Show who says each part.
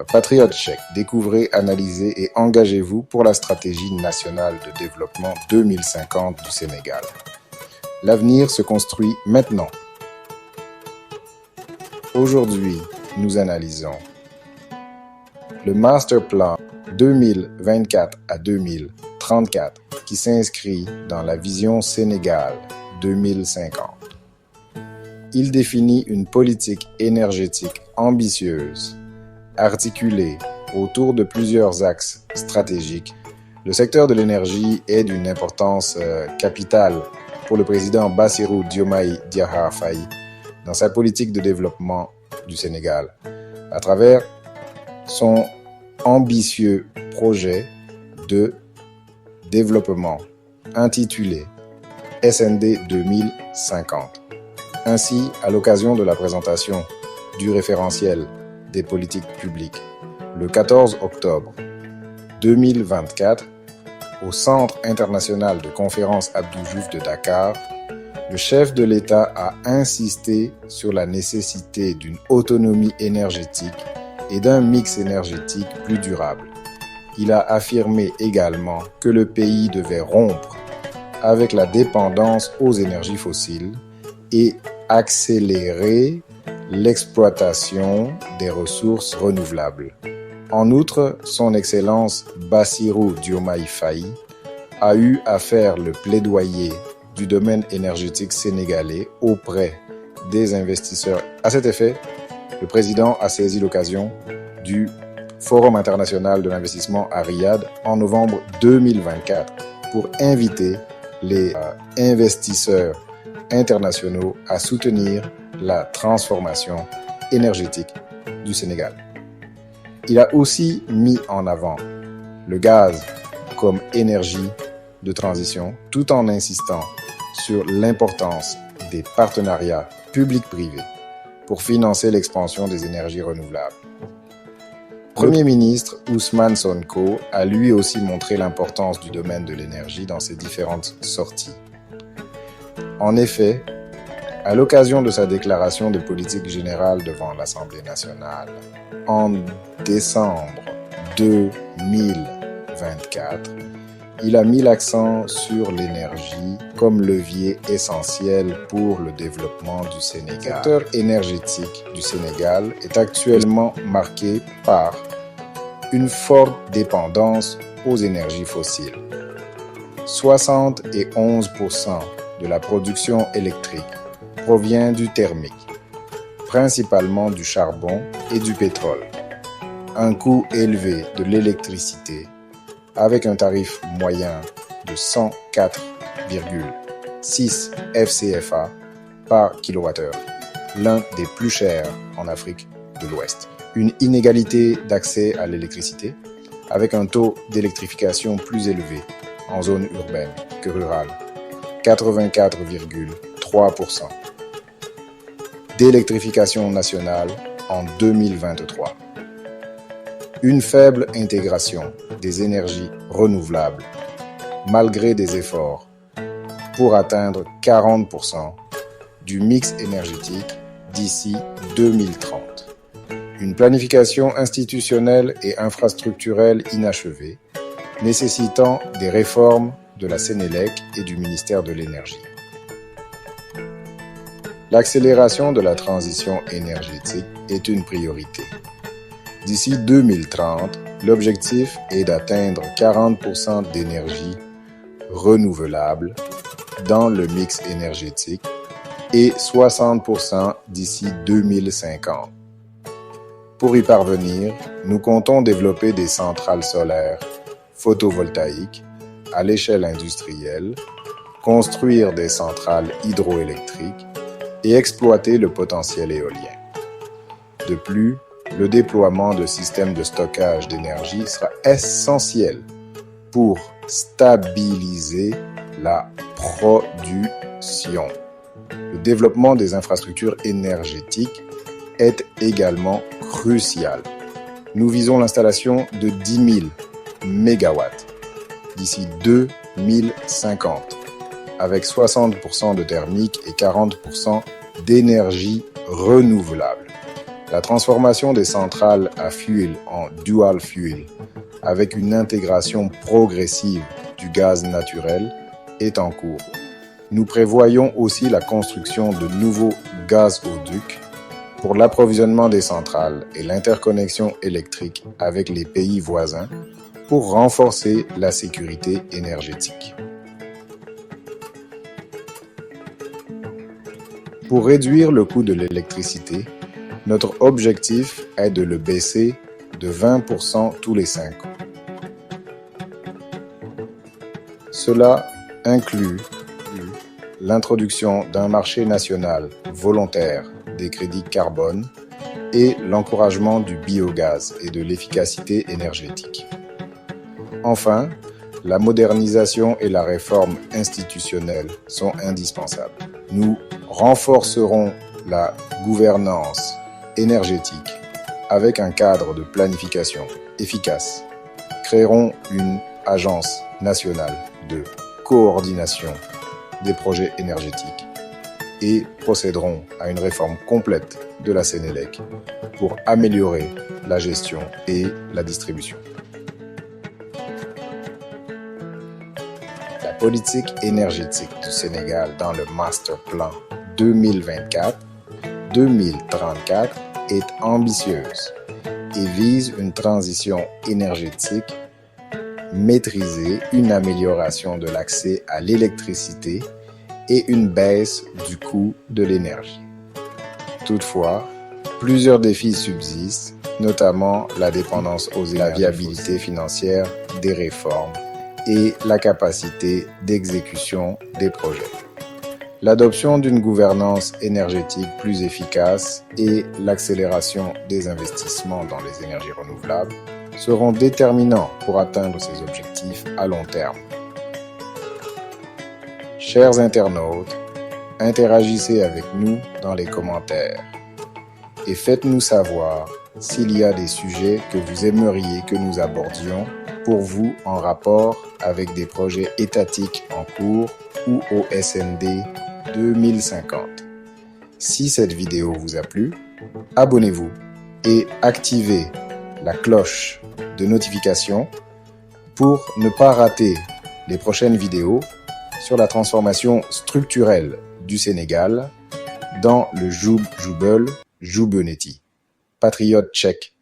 Speaker 1: Patriotes tchèques, découvrez, analysez et engagez-vous pour la stratégie nationale de développement 2050 du Sénégal. L'avenir se construit maintenant. Aujourd'hui, nous analysons le Master Plan 2024 à 2034 qui s'inscrit dans la vision Sénégal 2050. Il définit une politique énergétique ambitieuse, articulée autour de plusieurs axes stratégiques. Le secteur de l'énergie est d'une importance capitale pour le président Bassirou Diomaye Diakhar Faye dans sa politique de développement du Sénégal, à travers son ambitieux projet de développement intitulé SND 2050. Ainsi, à l'occasion de la présentation du référentiel des politiques publiques le 14 octobre 2024 au Centre international de conférence Abdou Diouf de Dakar, le chef de l'État a insisté sur la nécessité d'une autonomie énergétique et d'un mix énergétique plus durable. Il a affirmé également que le pays devait rompre avec la dépendance aux énergies fossiles et accélérer l'exploitation des ressources renouvelables. En outre, son Excellence Bassirou Diomaye Faye a eu à faire le plaidoyer du domaine énergétique sénégalais auprès des investisseurs. À cet effet, le président a saisi l'occasion du Forum international de l'investissement à Riyad en novembre 2024 pour inviter les investisseurs internationaux à soutenir la transformation énergétique du Sénégal. Il a aussi mis en avant le gaz comme énergie de transition tout en insistant sur l'importance des partenariats publics-privés pour financer l'expansion des énergies renouvelables. Premier ministre Ousmane Sonko a lui aussi montré l'importance du domaine de l'énergie dans ses différentes sorties. En effet, à l'occasion de sa déclaration de politique générale devant l'Assemblée nationale en décembre 2024, il a mis l'accent sur l'énergie comme levier essentiel pour le développement du Sénégal. Le secteur énergétique du Sénégal est actuellement marqué par une forte dépendance aux énergies fossiles. 71% de la production électrique provient du thermique, principalement du charbon et du pétrole. Un coût élevé de l'électricité avec un tarif moyen de 104,6 FCFA par kilowattheure, l'un des plus chers en Afrique de l'Ouest. Une inégalité d'accès à l'électricité avec un taux d'électrification plus élevé en zone urbaine que rurale, 84,3%. D'électrification nationale en 2023. Une faible intégration des énergies renouvelables, malgré des efforts, pour atteindre 40% du mix énergétique d'ici 2030. Une planification institutionnelle et infrastructurelle inachevée, nécessitant des réformes de la Sénélec et du ministère de l'Énergie. L'accélération de la transition énergétique est une priorité. D'ici 2030, l'objectif est d'atteindre 40% d'énergie renouvelable dans le mix énergétique et 60% d'ici 2050. Pour y parvenir, nous comptons développer des centrales solaires photovoltaïques à l'échelle industrielle, construire des centrales hydroélectriques et exploiter le potentiel éolien. De plus, le déploiement de systèmes de stockage d'énergie sera essentiel pour stabiliser la production. Le développement des infrastructures énergétiques est également crucial. Nous visons l'installation de 10 000 MW d'ici 2050, avec 60% de thermique et 40% d'énergie renouvelable. La transformation des centrales à fuel en dual fuel, avec une intégration progressive du gaz naturel, est en cours. Nous prévoyons aussi la construction de nouveaux gazoducs pour l'approvisionnement des centrales et l'interconnexion électrique avec les pays voisins pour renforcer la sécurité énergétique. Pour réduire le coût de l'électricité, notre objectif est de le baisser de 20% tous les 5 ans. Cela inclut l'introduction d'un marché national volontaire des crédits carbone et l'encouragement du biogaz et de l'efficacité énergétique. Enfin, la modernisation et la réforme institutionnelle sont indispensables. Nous renforcerons la gouvernance énergétique avec un cadre de planification efficace, créerons une agence nationale de coordination des projets énergétiques et procéderons à une réforme complète de la Sénélec pour améliorer la gestion et la distribution. La politique énergétique du Sénégal dans le Master Plan 2024-2034 est ambitieuse et vise une transition énergétique maîtriser une amélioration de l'accès à l'électricité et une baisse du coût de l'énergie. Toutefois, plusieurs défis subsistent, notamment la dépendance aux énergies, la viabilité financière des réformes et la capacité d'exécution des projets. L'adoption d'une gouvernance énergétique plus efficace et l'accélération des investissements dans les énergies renouvelables seront déterminants pour atteindre ces objectifs à long terme. Chers internautes, interagissez avec nous dans les commentaires et faites-nous savoir s'il y a des sujets que vous aimeriez que nous abordions pour vous en rapport avec des projets étatiques en cours ou au SND 2050. Si cette vidéo vous a plu, abonnez-vous et activez la cloche de notification pour ne pas rater les prochaines vidéos sur la transformation structurelle du Sénégal dans le Joub Joubel Jouboneti. Patriote tchèque.